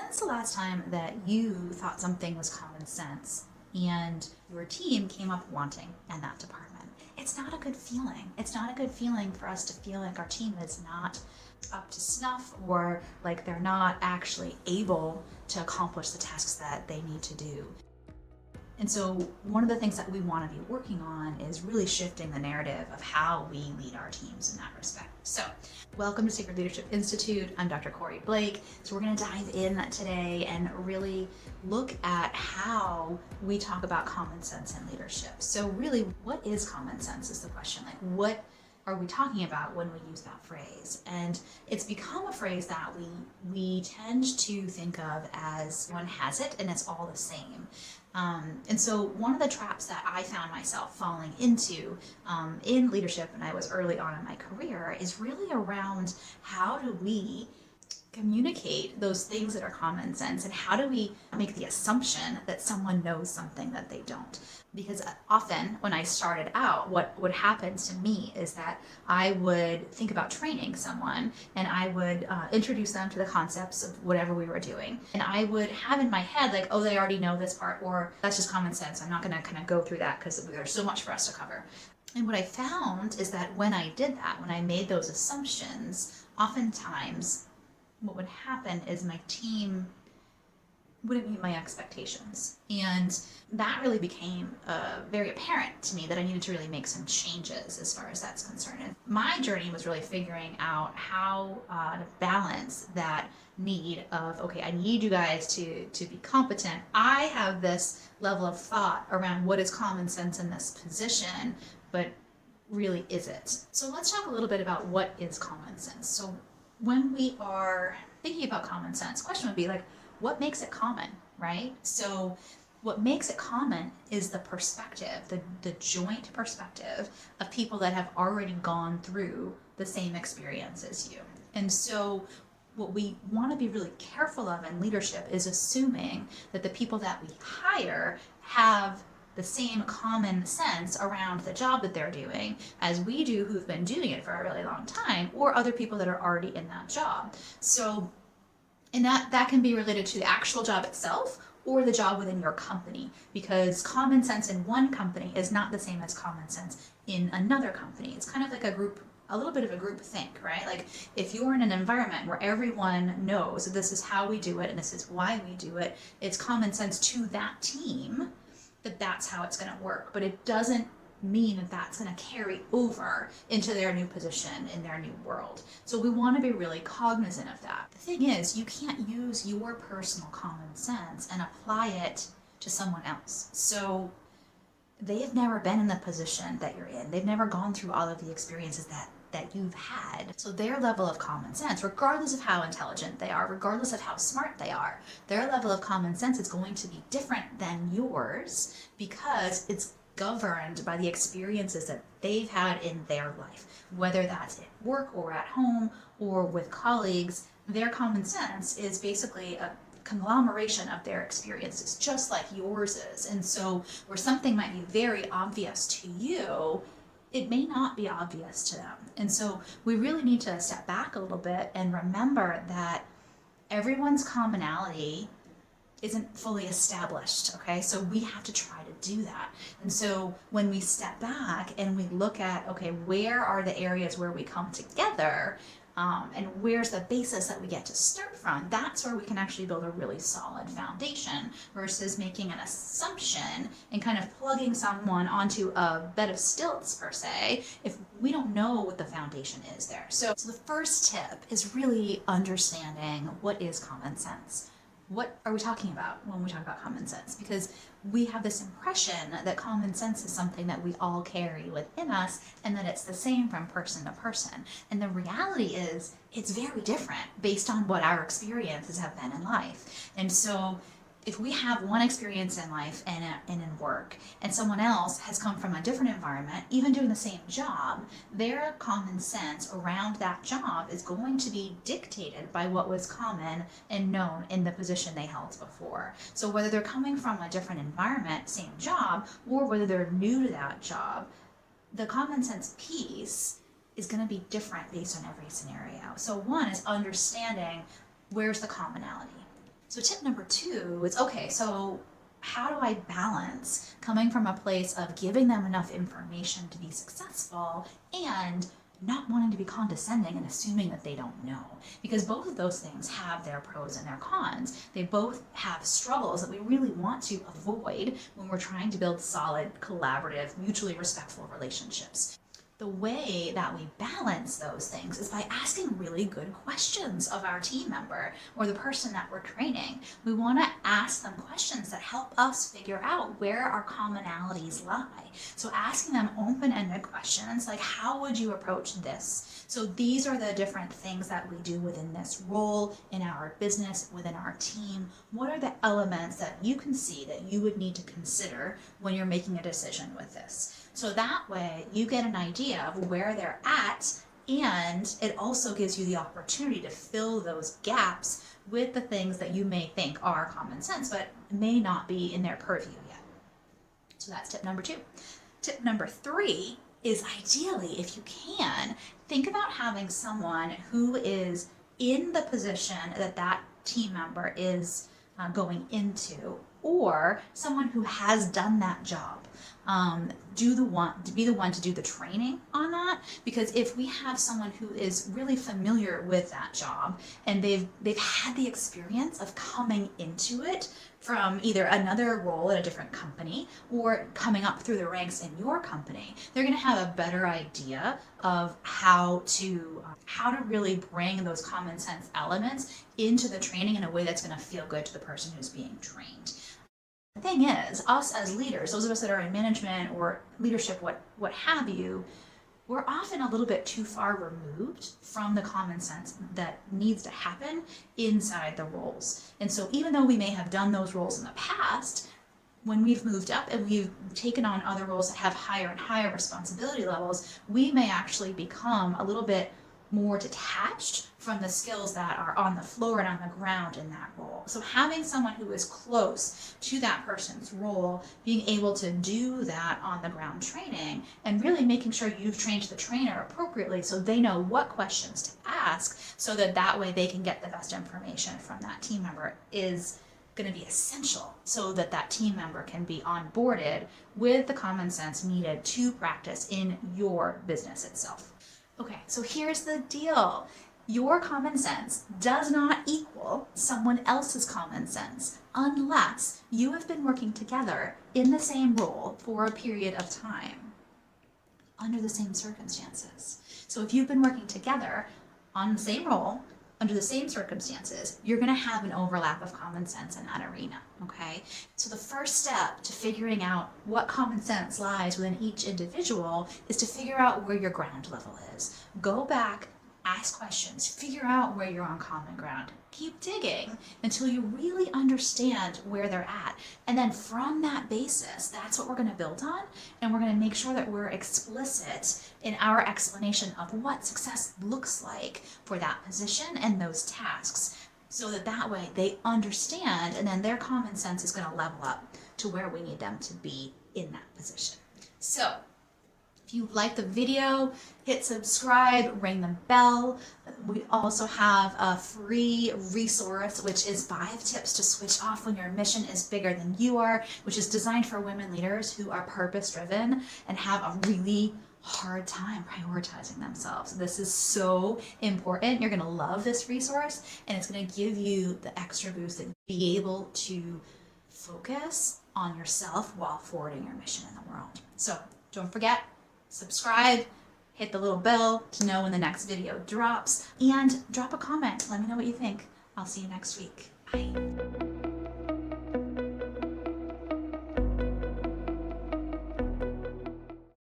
When's the last time that you thought something was common sense and your team came up wanting in that department? It's not a good feeling. It's not a good feeling for us to feel like our team is not up to snuff or like they're not actually able to accomplish the tasks that they need to do. And so one of the things that we want to be working on is really shifting the narrative of how we lead our teams in that respect. So welcome to Sacred Leadership Institute. I'm Dr. Corey Blake. So we're going to dive in today and really look at how we talk about common sense in leadership. So really, what is common sense is the question. Like, what are we talking about when we use that phrase? And it's become a phrase that we tend to think of as one has it and it's all the same. And so one of the traps that I found myself falling into in leadership, and I was early on in my career, is really around how do we communicate those things that are common sense, and how do we make the assumption that someone knows something that they don't? Because often when I started out, what would happen to me is that I would think about training someone and I would introduce them to the concepts of whatever we were doing. And I would have in my head like, oh, they already know this part, or that's just common sense. I'm not going to kind of go through that because there's so much for us to cover. And what I found is that when I did that, when I made those assumptions, oftentimes what would happen is my team wouldn't meet my expectations. And that really became very apparent to me that I needed to really make some changes as far as that's concerned. And my journey was really figuring out how to balance that need of, okay, I need you guys to be competent. I have this level of thought around what is common sense in this position, but really is it? So let's talk a little bit about what is common sense. So when we are thinking about common sense, the question would be like, what makes it common, right? So what makes it common is the perspective, the joint perspective of people that have already gone through the same experience as you. And so what we want to be really careful of in leadership is assuming that the people that we hire have the same common sense around the job that they're doing as we do, who've been doing it for a really long time, or other people that are already in that job. So, and that can be related to the actual job itself or the job within your company, because common sense in one company is not the same as common sense in another company. It's kind of like a little bit of a group think, right? Like if you're in an environment where everyone knows that this is how we do it and this is why we do it, it's common sense to that team that that's how it's going to work. But it doesn't mean that that's going to carry over into their new position in their new world. So we want to be really cognizant of that. The thing is, you can't use your personal common sense and apply it to someone else. So they have never been in the position that you're in. They've never gone through all of the experiences that you've had. So their level of common sense, regardless of how intelligent they are, regardless of how smart they are, their level of common sense is going to be different than yours because it's governed by the experiences that they've had in their life. Whether that's at work or at home or with colleagues, their common sense is basically a conglomeration of their experiences, just like yours is. And so where something might be very obvious to you, it may not be obvious to them. And so we really need to step back a little bit and remember that everyone's commonality isn't fully established, okay? So we have to try to do that. And so when we step back and we look at, okay, where are the areas where we come together, and where's the basis that we get to start from, that's where we can actually build a really solid foundation versus making an assumption and kind of plugging someone onto a bed of stilts, per se, if we don't know what the foundation is there. So the first tip is really understanding what is common sense. What are we talking about when we talk about common sense? Because we have this impression that common sense is something that we all carry within us and that it's the same from person to person. And the reality is it's very different based on what our experiences have been in life. And so if we have one experience in life and in work, and someone else has come from a different environment, even doing the same job, their common sense around that job is going to be dictated by what was common and known in the position they held before. So whether they're coming from a different environment, same job, or whether they're new to that job, the common sense piece is going to be different based on every scenario. So one is understanding where's the commonality. So tip number 2 is, okay, so how do I balance coming from a place of giving them enough information to be successful and not wanting to be condescending and assuming that they don't know? Because both of those things have their pros and their cons. They both have struggles that we really want to avoid when we're trying to build solid, collaborative, mutually respectful relationships. The way that we balance those things is by asking really good questions of our team member or the person that we're training. We want to ask them questions that help us figure out where our commonalities lie. So asking them open-ended questions like, how would you approach this? So these are the different things that we do within this role, in our business, within our team. What are the elements that you can see that you would need to consider when you're making a decision with this? So that way you get an idea of where they're at, and it also gives you the opportunity to fill those gaps with the things that you may think are common sense, but may not be in their purview yet. So that's tip number 2. Tip number 3 is, ideally, if you can, think about having someone who is in the position that that team member is going into, or someone who has done that job. Be the one to do the training on that, because if we have someone who is really familiar with that job and they've had the experience of coming into it from either another role at a different company or coming up through the ranks in your company, they're going to have a better idea of how to really bring those common sense elements into the training in a way that's going to feel good to the person who's being trained. The thing is, us as leaders, those of us that are in management or leadership, what have you, we're often a little bit too far removed from the common sense that needs to happen inside the roles. And so even though we may have done those roles in the past, when we've moved up and we've taken on other roles that have higher and higher responsibility levels, we may actually become a little bit more detached from the skills that are on the floor and on the ground in that role. So having someone who is close to that person's role, being able to do that on the ground training, and really making sure you've trained the trainer appropriately so they know what questions to ask, so that way they can get the best information from that team member, is going to be essential so that team member can be onboarded with the common sense needed to practice in your business itself. Okay, so here's the deal. Your common sense does not equal someone else's common sense unless you have been working together in the same role for a period of time under the same circumstances. So if you've been working together on the same role under the same circumstances, you're going to have an overlap of common sense in that arena, okay? So the first step to figuring out what common sense lies within each individual is to figure out where your ground level is. Go back, ask questions, figure out where you're on common ground. Keep digging until you really understand where they're at. And then from that basis, that's what we're going to build on. And we're going to make sure that we're explicit in our explanation of what success looks like for that position and those tasks, so that way they understand, and then their common sense is going to level up to where we need them to be in that position. So if you like the video, hit subscribe, ring the bell. We also have a free resource, which is 5 tips to switch off when your mission is bigger than you are, which is designed for women leaders who are purpose-driven and have a really hard time prioritizing themselves. This is so important. You're going to love this resource, and it's going to give you the extra boost that you'll be able to focus on yourself while forwarding your mission in the world. So don't forget, subscribe, hit the little bell to know when the next video drops, and drop a comment. Let me know what you think. I'll see you next week. Bye.